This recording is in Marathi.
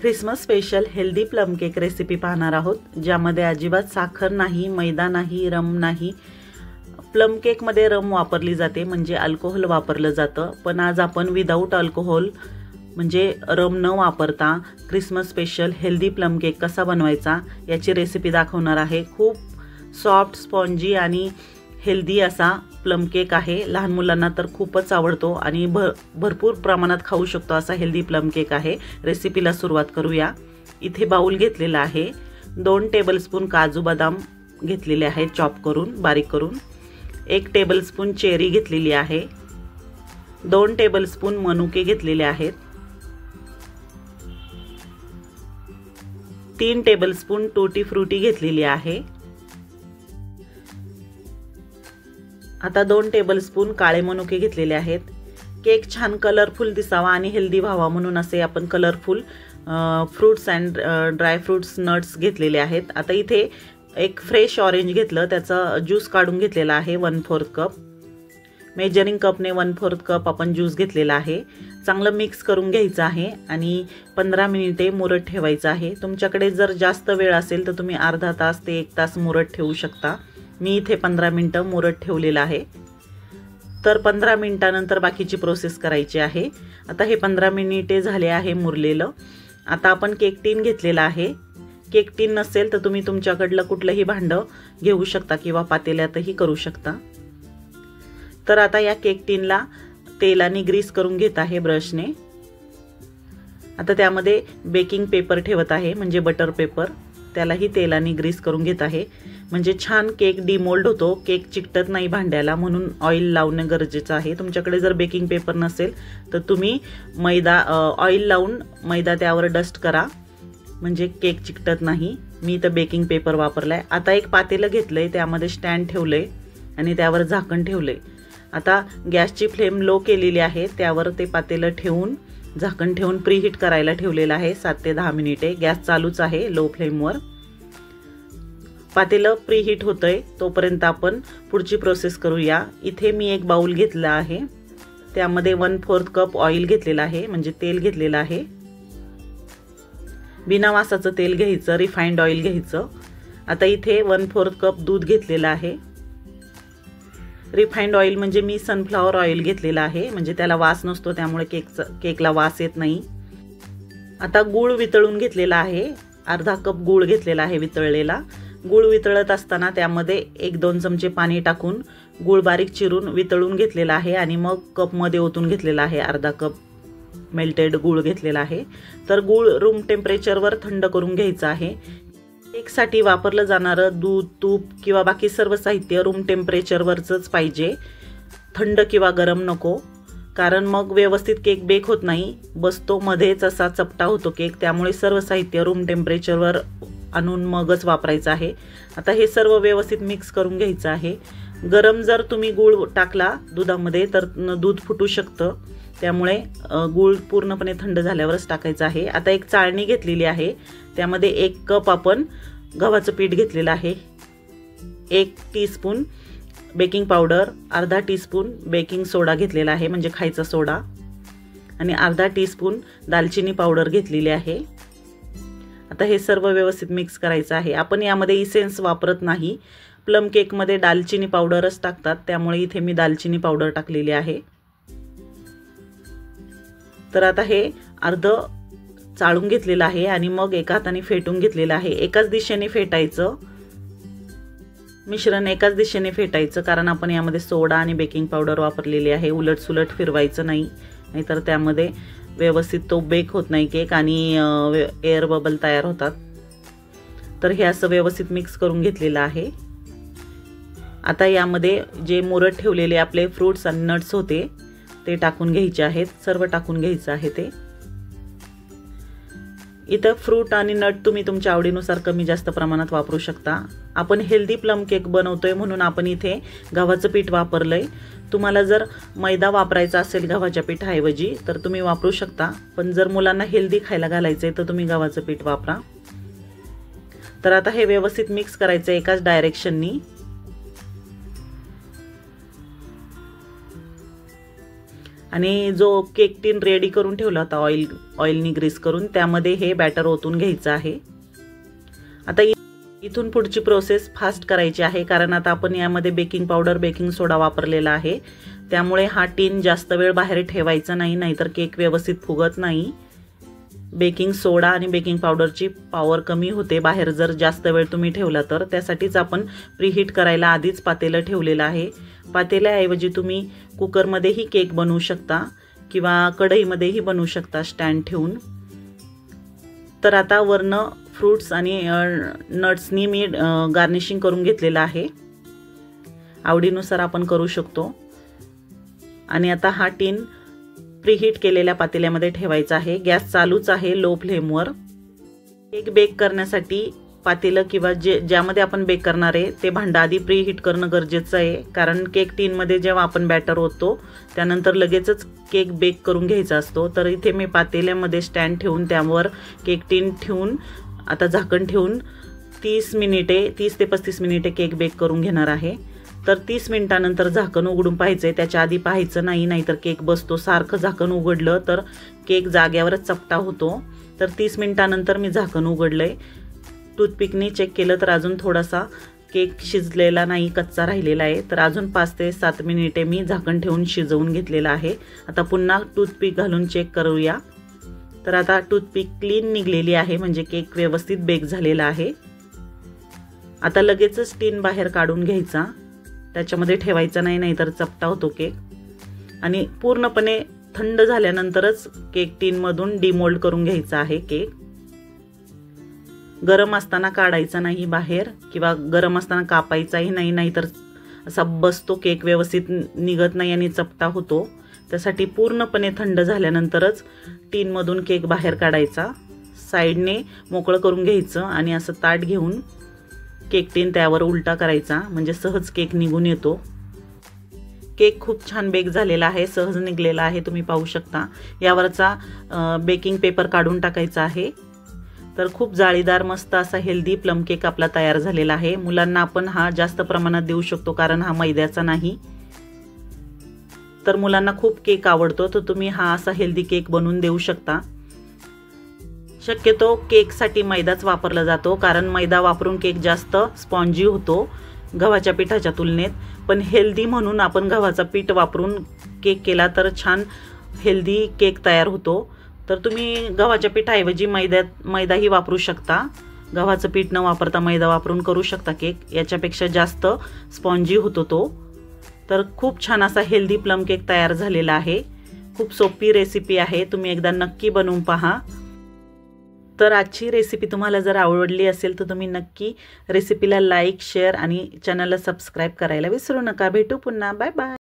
Christmas special healthy plum cake recipe पाहणार आहोत, ज्यामध्ये अजिबात साखर नाही, मैदा नाही, रम नाही। प्लम केक मध्ये रम वापरली जाते, म्हणजे अल्कोहोल वापरलं जातं, पण आज आपण विदाऊट अल्कोहोल म्हणजे रम न वापरता Christmas special healthy plum cake कसा बनवायचा याची रेसिपी दाखवणार आहे। खूप सॉफ्ट, स्पॉन्जी आणि हेल्दी असा प्लम केक आहे। लहान मुलांना तर खूपच आवडतो आणि भरपूर प्रमाणात खाऊ शकतो असा हेल्दी प्लम केक आहे। रेसिपीला सुरुवात करूया। इथे बाउल घेतलेला आहे, 2 टेबलस्पून काजू बदाम घेतलेले आहेत चॉप करून, बारीक करून। 1 टेबलस्पून चेरी घेतलेली आहे, 2 टेबलस्पून मनुके घेतलेले आहेत, 3 टेबलस्पून टूटी फ्रूटी घेतलेली आहे। आता 2 टेबलस्पून काळे मनुके घेतलेले आहेत। केक छान कलरफुल दिसावा आणि हेल्दी व्हावा म्हणून असे आपण colourful fruits and dry fruits, nuts घेतलेले आहेत। आता इथे एक फ्रेश ऑरेंज घेतलं, त्याचा ज्यूस काढून घेतलेला आहे 1/4 कप। मेजरिंग कपने 1/4 कप आपण ज्यूस घेतलेला आहे। चांगलं मिक्स करून घ्यायचं आहे आणि 15 मिनिटे मुरत ठेवायचं आहे। तुमच्याकडे जर जास्त वेळ असेल तर तुम्ही अर्धा तास ते 1 तास मुरत ठेवू शकता। मी इथे 15 मिनिटं मुरत ठेवलेलं आहे। तर 15 मिनिटानंतर बाकीची प्रोसेस करायची आहे। आता हे 15 मिनिटे झाले आहे मुरलेलं। आता आपण केक टीन घेतलेला आहे। केक टीन नसेल तर तुम्ही तुमच्याकडलं कुठलंही भांडं घेऊ शकता किंवा पातेल्यातही करू शकता। तर आता या केक टीनला तेलाने ग्रीस करून घेत आहे ब्रशने। आता त्यामध्ये बेकिंग पेपर ठेवत आहे, म्हणजे बटर पेपर, त्यालाही तेलाने ग्रीस करून घेत आहे, म्हणजे छान केक डिमोल्ड होतो, केक चिकटत नाही भांड्याला, म्हणून ऑइल लावणं गरजेचं आहे। तुमच्याकडे जर बेकिंग पेपर नसेल तर तुम्ही ऑइल लावून मैदा त्यावर डस्ट करा, म्हणजे केक चिकटत नाही। मी तर बेकिंग पेपर वापरलाय। आता एक पातेलं घेतलंय, त्यामध्ये स्टँड ठेवलंय आणि त्यावर झाकण ठेवलंय। आता गॅसची फ्लेम लो केलेली आहे, त्यावर ते पातेलं ठेवून झाकण ठेवून प्रीहीट करायला ठेवलेलं आहे 7 ते 10 मिनिटे। गॅस चालूच आहे लो फ्लेमवर। पातेलं प्रीहीट होतंय तोपर्यंत आपण पुढची प्रोसेस करूया। इथे मी एक बाउल घेतला आहे, त्यामध्ये 1/4 कप ऑइल घेतलेला आहे, म्हणजे तेल घेतलेलं आहे। बिना वासाचं तेल घ्यायचं, रिफाइंड ऑइल घ्यायचं। आता इथे 1/4 कप दूध घेतलेलं आहे। रिफाइंड ऑइल म्हणजे मी सनफ्लॉवर ऑइल घेतलेला आहे, म्हणजे त्याला वास नसतो, त्यामुळे केकला वास येत नाही। आता गूळ वितळून घेतलेला आहे, अर्धा कप गूळ घेतलेला आहे वितळलेला। गूळ वितळत असताना त्यामध्ये 1-2 चमचे पाणी टाकून गूळ बारीक चिरून वितळून घेतलेला आहे आणि मग कपमध्ये ओतून घेतलेला आहे। अर्धा कप मेल्टेड गूळ घेतलेला आहे। तर गूळ रूम टेम्परेचरवर थंड करून घ्यायचं आहे। केकसाठी वापरलं जाणारं दूध, तूप किंवा बाकी सर्व साहित्य रूम टेम्परेचरवरच पाहिजे, थंड किंवा गरम नको, कारण मग व्यवस्थित केक बेक होत नाही, बसतो मध्येच असा चपटा होतो केक। त्यामुळे सर्व साहित्य रूम टेम्परेचरवर आणून मगच वापरायचं आहे। आता हे सर्व व्यवस्थित मिक्स करून घ्यायचं आहे। गरम जर तुम्ही गूळ टाकला दुधामध्ये तर दूध फुटू शकतं, त्यामुळे गूळ पूर्णपणे थंड झाल्यावरच टाकायचं आहे। आता एक चाळणी घेतलेली आहे, त्यामध्ये 1 कप आपण गव्हाचं पीठ घेतलेलं आहे, 1 टीस्पून बेकिंग पावडर, अर्धा टीस्पून बेकिंग सोडा घेतलेला आहे, म्हणजे खायचा सोडा, आणि अर्धा टीस्पून दालचिनी पावडर घेतलेली आहे। आता हे सर्व व्यवस्थित मिक्स करायचं आहे। आपण यामध्ये इसेन्स वापरत नाही, प्लम केकमध्ये दालचिनी पावडरच टाकतात, त्यामुळे इथे मी दालचिनी पावडर टाकलेली आहे। तर आता हे अर्ध चाळून घेतलेलं आहे आणि मग एका हाताने फेटून घेतलेलं आहे। एकाच दिशेने फेटायचं, मिश्रण एकाच दिशेने फेटायचं, कारण आपण यामध्ये सोडा आणि बेकिंग पावडर वापरलेली आहे। उलट सुलट फिरवायचं नाही, नाहीतर त्यामध्ये व्यवस्थित तो बेक होत नाही केक आणि एअर बबल तयार होतात। तर हे असं व्यवस्थित मिक्स करून घेतलेलं आहे। आता यामध्ये जे मुरत ठेवलेले आपले फ्रूट्स आणि नट्स होते ते टाकून घ्यायचे आहेत, सर्व टाकून घ्यायचं आहे ते। इथं फ्रूट आणि नट तुम्ही तुमच्या आवडीनुसार कमी जास्त प्रमाणात वापरू शकता। आपण हेल्दी प्लम केक बनवतोय म्हणून आपण इथे गव्हाचं पीठ वापरलंय। तुम्हाला जर मैदा वापरायचा असेल गव्हाच्या पिठाऐवजी तर तुम्ही वापरू शकता, पण जर मुलांना हेल्दी खायला घालायचंय तर तुम्ही गव्हाचं पीठ वापरा। तर आता हे व्यवस्थित मिक्स करायचं एकाच आणि जो केक टिन रेडी करून ठेवला होता ऑइलनी ग्रीस करून, त्यामध्ये हे बॅटर ओतून घ्यायचं आहे। आता इथून पुढची प्रोसेस फास्ट करायची आहे, कारण आता आपण यामध्ये बेकिंग पावडर बेकिंग सोडा वापरलेला आहे, त्यामुळे हा टिन जास्त वेळ बाहेर ठेवायचा नाही, नाहीतर केक व्यवस्थित फुगत नाही। बेकिंग सोडा आणि बेकिंग पावडरची पॉवर कमी होते बाहेर जर जास्त वेळ तुम्ही ठेवला तर। त्यासाठीच आपण प्रीहीट करायला आधीच पातेलं ठेवलेलं आहे। पातेल्याऐवजी तुम्ही कुकरमध्येही केक बनवू शकता किंवा कढईमध्येही बनवू शकता स्टँड ठेवून। तर आता वरन फ्रूट्स आणि नट्सनी मी गार्निशिंग करून घेतलेलं आहे, आवडीनुसार आपण करू शकतो। आणि आता हा टिन प्रीहीट केलेल्या पातेल्यामध्ये ठेवायचा आहे। गॅस चालूच आहे लो फ्लेमवर। केक बेक करण्यासाठी पातेलं किंवा ज्यामध्ये आपण बेक करणार आहे ते भांडं आधी प्रीहीट करणं गरजेचं आहे, कारण केक टिनमध्ये जेव्हा आपण बॅटर ओततो त्यानंतर लगेचच केक बेक करून घ्यायचा असतो। तर इथे मी पातेल्यामध्ये स्टँड ठेवून त्यावर केक टिन ठेवून आता झाकण ठेवून 30 ते 35 मिनिटे केक बेक करून घेणार आहे। तर 30 मिनिटांनंतर झाकण उघडून पाहायचंय, त्याच्या आधी पाहायचं नाही, नाहीतर केक बसतो। सारखं झाकण उघडलं तर केक जाग्यावरच चपटा होतो। तर 30 मिनिटांनंतर मी झाकण उघडलंय, टूथपिकने चेक केलं तर अजून थोडासा केक शिजलेला नाही, कच्चा राहिलेला आहे। तर अजून 5 ते 7 मिनिटे मी झाकण ठेवून शिजवून घेतलेलं आहे। आता पुन्हा टूथपिक घालून चेक करूया। तर आता टूथपिक क्लीन निघलेली आहे, म्हणजे केक व्यवस्थित बेक झालेला आहे। आता लगेचच टिन बाहेर काढून घ्यायचा, त्याच्यामध्ये ठेवायचा नाही, नाहीतर चपटा होतो केक। आणि पूर्णपणे थंड झाल्यानंतरच केक टिनमधून डिमोल्ड करून घ्यायचा आहे केक। गरम असताना काढायचा नाही बाहेर किंवा गरम असताना कापायचाही नाही, नाहीतर असा बसतो केक, व्यवस्थित निघत नाही आणि चपटा होतो। त्यासाठी पूर्णपणे थंड झाल्यानंतरच टिनमधून केक बाहेर काढायचा, साईडने मोकळं करून घ्यायचं आणि असं ताट घेऊन केक टिन त्यावर उलटा करायचा, म्हणजे सहज केक निघून येतो। केक खूप छान बेक झालेला आहे, सहज निघलेला आहे, तुम्ही पाहू शकता। यावरचा बेकिंग पेपर काढून टाकायचा आहे। तर खूप जाळीदार मस्त असा हेल्दी प्लम केक आपला तयार झालेला आहे। मुलांना आपण हा जास्त प्रमाणात देऊ शकतो, कारण हा मैद्याचा नाही। तर मुलांना खूप केक आवडतो, तर तुम्ही हा असा हेल्दी केक बनवून देऊ शकता। शक्यतो केकसाठी मैदाच वापरला जातो, कारण मैदा वापरून केक जास्त स्पॉन्जी होतो गव्हाच्या पिठाच्या तुलनेत। पण हेल्दी म्हणून आपण गव्हाचा पीठ वापरून केक केला तर छान हेल्दी केक तयार होतो। तर तुम्ही गव्हाच्या पिठाऐवजी मैदाही वापरू शकता, गव्हाचं पीठ न वापरता मैदा वापरून करू शकता केक, याच्यापेक्षा जास्त स्पॉन्जी होतो तो। तर खूप छान असा हेल्दी प्लम केक तयार झालेला आहे। खूप सोपी रेसिपी आहे, तुम्ही एकदा नक्की बनवून पहा। तर आजची रेसिपी तुम्हाला जर आवडली असेल तर तुम्ही नक्की रेसिपीला लाईक शेअर आणि चॅनलला सबस्क्राईब करायला विसरू नका। भेटू पुन्हा, बाय बाय।